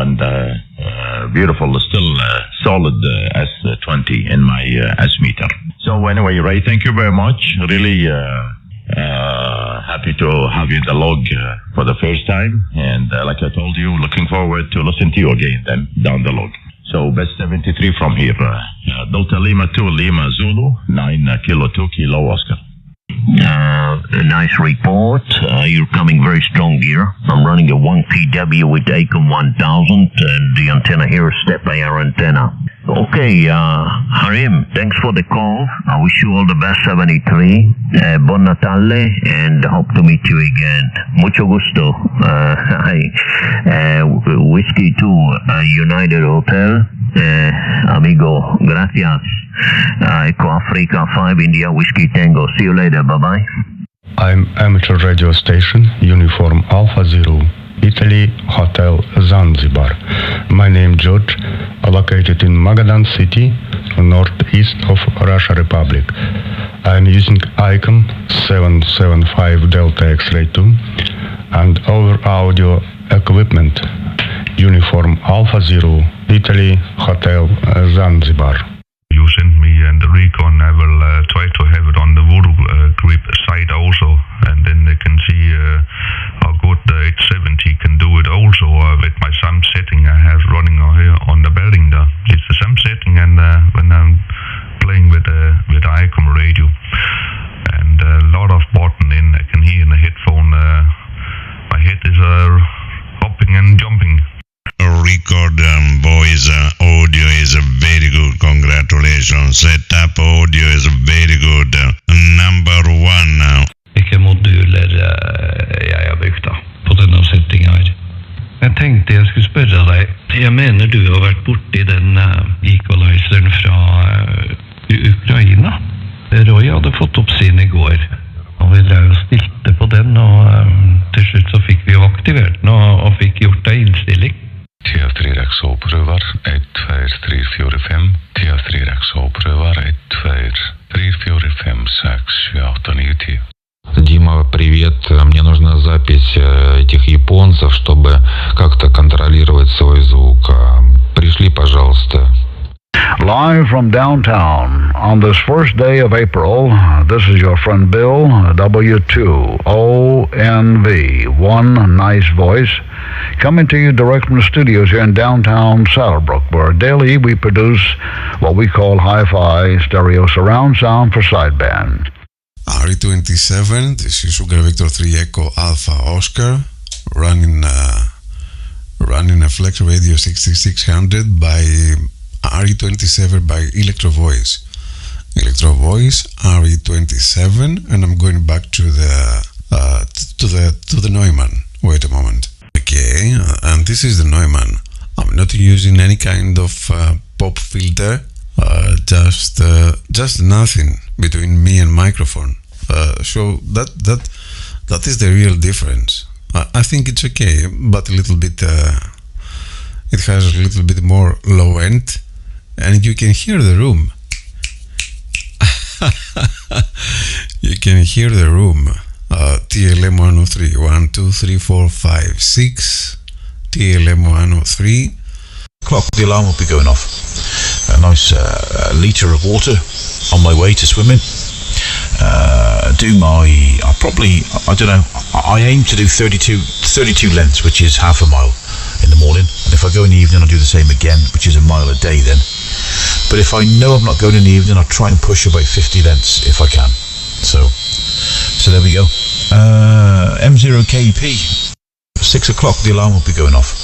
and beautiful, still solid S20 in my S meter. So anyway, Ray, thank you very much. Really happy to have you in the log for the first time. And like I told you, looking forward to listen to you again then down the log. So best 73 from here. Delta Lima 2 Lima Zulu 9 Kilo 2 Kilo Oscar. A nice report. You're coming very strong here. I'm running a 1 PW with ACOM 1000 and the antenna here is step AR antenna. Okay, Harim, thanks for the call. I wish you all the best, 73. Buon Natale and hope to meet you again. Mucho gusto. Whiskey 2, United Hotel. Amigo, gracias. Echo Africa 5 India Whiskey Tango. See you later. Bye-bye. I'm amateur radio station, uniform Alpha Zero, Italy, Hotel Zanzibar. My name George, located in Magadan City, northeast of Russia Republic. I'm using ICOM 775 Delta X-Ray 2 and over audio equipment, uniform Alpha Zero, Italy, Hotel Zanzibar. You send me and the recon, I will try to have it on the voodoo grip side also, and then they can see how good the 870 can do it also with my SAM setting I have running here on the building there. It's the SAM setting, and when I'm playing with ICOM radio, and a lot of button in, I can hear in the headphone, my head is hopping and jumping. Record voice audio is very good. Congratulations. Setup audio is very good. Number one. Vilka moduler jag har byggt på denna setting här. Jag tänkte jag skulle spöra dig. Jag menar du har varit borta i den equalizern från Ukraina. Roy hade fått upp sin igår. Och vi lär oss stilte på den och till slut så fick vi aktiverat den och fick gjort det inställning. TF3 Raxo-prövar 1, 2, 3, 4, 5. TF3 Raxo-prövar 1, 2, 3, 4, 5, 6, 7, 8, 9, 10. Дима, привет. Мне нужна запись этих японцев, чтобы как-то контролировать свой звук. Пришли, пожалуйста. Live from downtown on this first day of April, this is your friend Bill, W2ONV, one nice voice, coming to you direct from the studios here in downtown Saddlebrook, where daily we produce what we call hi-fi stereo surround sound for sideband. RE27, this is Sugar Victor 3 Echo Alpha Oscar, running a Flex Radio 6600 by RE27 by Electro Voice RE27, and I'm going back to the Neumann. Wait a moment. Okay, and this is the Neumann. I'm not using any kind of pop filter, just nothing between me and microphone. So that is the real difference. I think it's okay, but a little bit. It has a little bit more low end. And you can hear the room. You can hear the room. TLM 103, 1, 2, 3, 4, 5, 6. TLM 103. Clock, the alarm will be going off. A nice litre of water on my way to swimming. I aim to do 32 lengths, which is half a mile in the morning, and if I go in the evening I'll do the same again, which is a mile a day then. But if I know I'm not going in the evening, I'll try and push about 50 lengths if I can. So there we go. M0KP, 6 o'clock the alarm will be going off.